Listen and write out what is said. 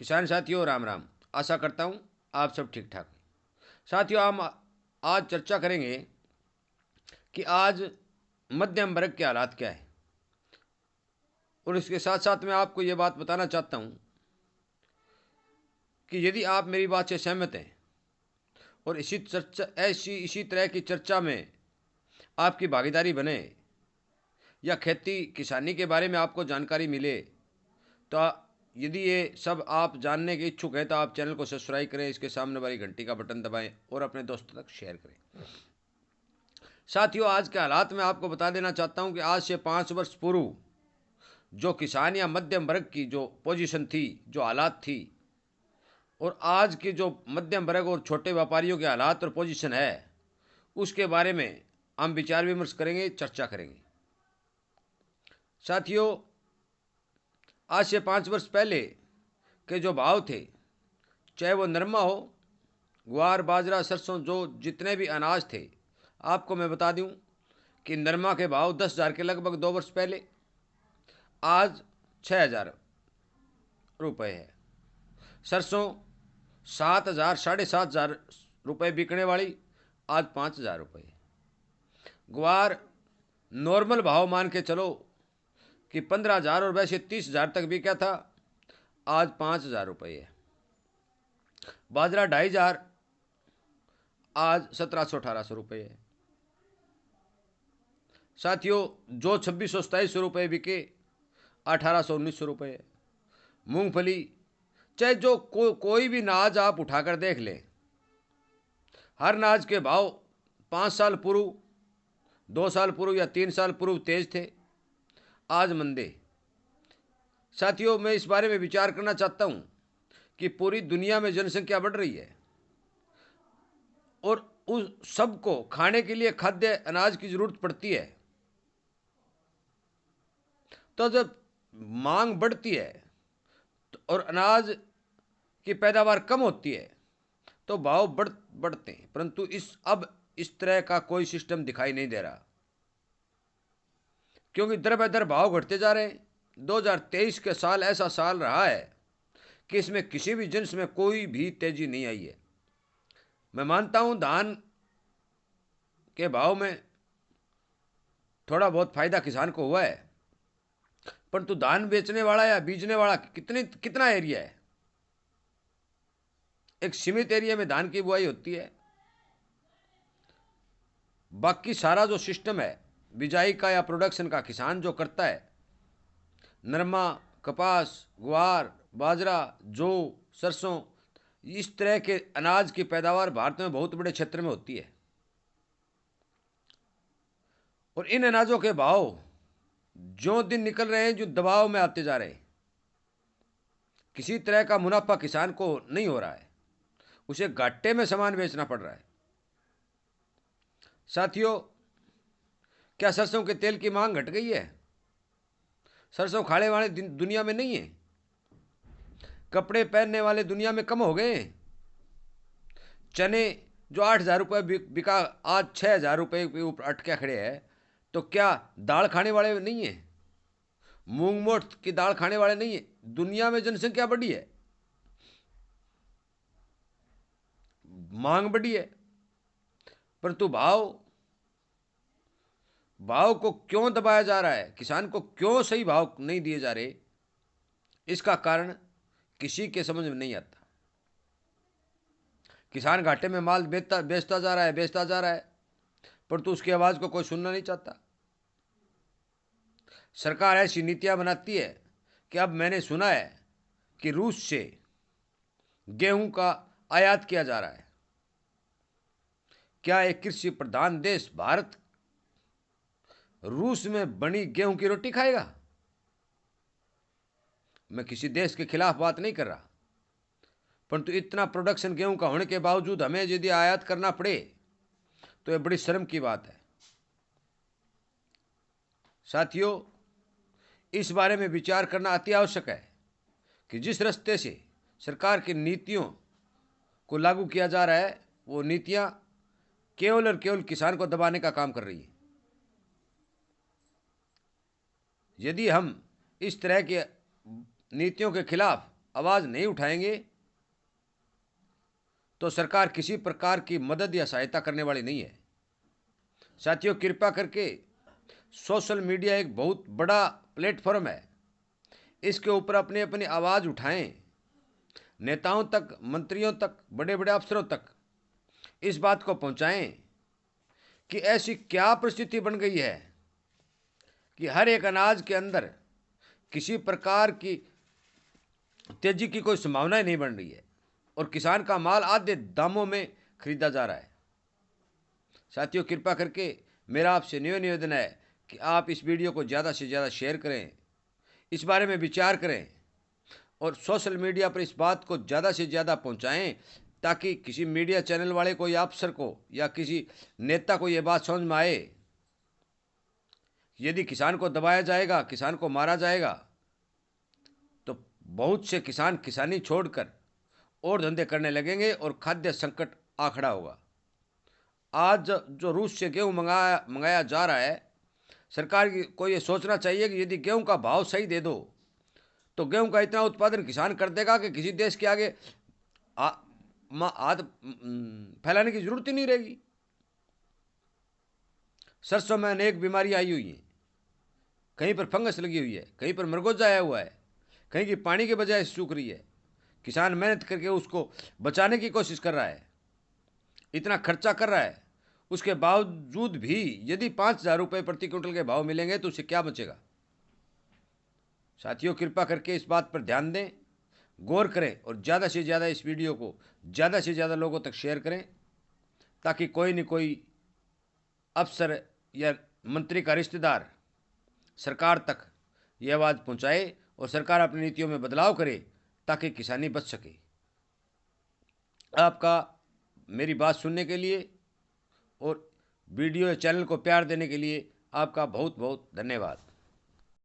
किसान साथियों राम राम। आशा करता हूँ आप सब ठीक ठाक। साथियों, हम आज चर्चा करेंगे कि आज मध्यम वर्ग के हालात क्या है, और इसके साथ साथ मैं आपको ये बात बताना चाहता हूँ कि यदि आप मेरी बात से सहमत हैं और इसी तरह की चर्चा में आपकी भागीदारी बने या खेती किसानी के बारे में आपको जानकारी मिले, तो यदि ये सब आप जानने के इच्छुक हैं तो आप चैनल को सब्सक्राइब करें, इसके सामने वाली घंटी का बटन दबाएं और अपने दोस्तों तक शेयर करें। साथियों, आज के हालात में आपको बता देना चाहता हूं कि आज से 5 वर्ष पूर्व जो किसान या मध्यम वर्ग की जो पोजीशन थी, जो हालात थी, और आज के जो मध्यम वर्ग और छोटे व्यापारियों के हालात और पोजीशन है, उसके बारे में हम विचार विमर्श करेंगे, चर्चा करेंगे। साथियों, आज से 5 वर्ष पहले के जो भाव थे, चाहे वो नरमा हो, ग्वार, बाजरा, सरसों, जो जितने भी अनाज थे, आपको मैं बता दूं कि नरमा के भाव 10,000 के लगभग 2 वर्ष पहले, आज 6,000 रुपये है। सरसों 7,000, 7,500 रुपये बिकने वाली, आज 5,000 रुपये। ग्वार नॉर्मल भाव मान के चलो कि 15,000 और वैसे 30,000 तक बिका था, आज 5,000 रुपये है। बाजरा 2,500, आज 1,700-1,800 रुपये है। साथियों, जो 2,600-2,700 रुपये बिके, 1,800-1,900 रुपये है। मूंगफली, चाहे जो कोई भी नाज आप उठाकर देख लें, हर नाज के भाव 5 साल पूर्व, 2 साल पूर्व या 3 साल पूर्व तेज थे, आज मंदे। साथियों, मैं इस बारे में विचार करना चाहता हूं कि पूरी दुनिया में जनसंख्या बढ़ रही है और उस सबको खाने के लिए खाद्य अनाज की जरूरत पड़ती है। तो जब मांग बढ़ती है और अनाज की पैदावार कम होती है तो भाव बढ़ते हैं, परंतु अब इस तरह का कोई सिस्टम दिखाई नहीं दे रहा, क्योंकि दर बदर भाव घटते जा रहे हैं। 2023 के साल ऐसा साल रहा है कि इसमें किसी भी जिन्स में कोई भी तेजी नहीं आई है। मैं मानता हूं धान के भाव में थोड़ा बहुत फायदा किसान को हुआ है, परंतु धान बेचने वाला या बीजने वाला कितना एरिया है। एक सीमित एरिया में धान की बुआई होती है, बाकी सारा जो सिस्टम है बिजाई का या प्रोडक्शन का किसान जो करता है, नरमा, कपास, ग्वार, बाजरा, जौ, सरसों, इस तरह के अनाज की पैदावार भारत में बहुत बड़े क्षेत्र में होती है। और इन अनाजों के भाव जो दिन निकल रहे हैं, जो दबाव में आते जा रहे हैं, किसी तरह का मुनाफा किसान को नहीं हो रहा है, उसे घाटे में सामान बेचना पड़ रहा है। साथियों, क्या सरसों के तेल की मांग घट गई है? सरसों खाने वाले दुनिया में नहीं है, कपड़े पहनने वाले दुनिया में कम हो गए। चने जो 8,000 रुपये बिका, आज 6,000 रुपये के ऊपर अटके खड़े हैं। तो क्या दाल खाने वाले नहीं है? मूंग मोठ की दाल खाने वाले नहीं है? दुनिया में जनसंख्या बढ़ी है, मांग बढ़ी है, परंतु भाव को क्यों दबाया जा रहा है? किसान को क्यों सही भाव नहीं दिए जा रहे? इसका कारण किसी के समझ में नहीं आता। किसान घाटे में माल बेचता जा रहा है, परंतु उसकी आवाज को कोई सुनना नहीं चाहता। सरकार ऐसी नीतियां बनाती है कि अब मैंने सुना है कि रूस से गेहूं का आयात किया जा रहा है। क्या एक कृषि प्रधान देश भारत रूस में बनी गेहूं की रोटी खाएगा? मैं किसी देश के खिलाफ बात नहीं कर रहा, परंतु इतना प्रोडक्शन गेहूं का होने के बावजूद हमें यदि आयात करना पड़े तो यह बड़ी शर्म की बात है। साथियों, इस बारे में विचार करना अति आवश्यक है कि जिस रास्ते से सरकार की नीतियों को लागू किया जा रहा है, वो नीतियां केवल और केवल किसान को दबाने का काम कर रही है। यदि हम इस तरह की नीतियों के खिलाफ आवाज़ नहीं उठाएंगे तो सरकार किसी प्रकार की मदद या सहायता करने वाली नहीं है। साथियों, कृपया करके सोशल मीडिया एक बहुत बड़ा प्लेटफॉर्म है, इसके ऊपर अपनी अपनी आवाज़ उठाएं। नेताओं तक, मंत्रियों तक, बड़े बड़े अफसरों तक इस बात को पहुंचाएं कि ऐसी क्या परिस्थिति बन गई है कि हर एक अनाज के अंदर किसी प्रकार की तेजी की कोई संभावना ही नहीं बन रही है और किसान का माल आधे दामों में खरीदा जा रहा है। साथियों, कृपया करके मेरा आपसे निवेदन है कि आप इस वीडियो को ज़्यादा से ज़्यादा शेयर करें, इस बारे में विचार करें और सोशल मीडिया पर इस बात को ज़्यादा से ज़्यादा पहुंचाएं, ताकि किसी मीडिया चैनल वाले को या अफसर को या किसी नेता को ये बात समझ में आए। यदि किसान को दबाया जाएगा, किसान को मारा जाएगा, तो बहुत से किसान किसानी छोड़कर और धंधे करने लगेंगे और खाद्य संकट आ खड़ा होगा। आज जो रूस से गेहूँ मंगाया जा रहा है, सरकार को ये सोचना चाहिए कि यदि गेहूँ का भाव सही दे दो तो गेहूं का इतना उत्पादन किसान कर देगा कि किसी देश के आगे हाथ फैलाने की जरूरत ही नहीं रहेगी। सरसों में अनेक बीमारियां आई हुई हैं, कहीं पर फंगस लगी हुई है, कहीं पर मरगोजा आया हुआ है, कहीं की पानी के बजाय सूख रही है। किसान मेहनत करके उसको बचाने की कोशिश कर रहा है, इतना खर्चा कर रहा है, उसके बावजूद भी यदि 5,000 रुपये प्रति क्विंटल के भाव मिलेंगे तो उसे क्या बचेगा। साथियों, कृपया करके इस बात पर ध्यान दें, गौर करें और ज़्यादा से ज़्यादा इस वीडियो को ज़्यादा से ज़्यादा लोगों तक शेयर करें, ताकि कोई न कोई अफसर या मंत्री का रिश्तेदार सरकार तक ये आवाज़ पहुंचाए और सरकार अपनी नीतियों में बदलाव करे ताकि किसानी बच सके। आपका मेरी बात सुनने के लिए और वीडियो या चैनल को प्यार देने के लिए आपका बहुत बहुत धन्यवाद।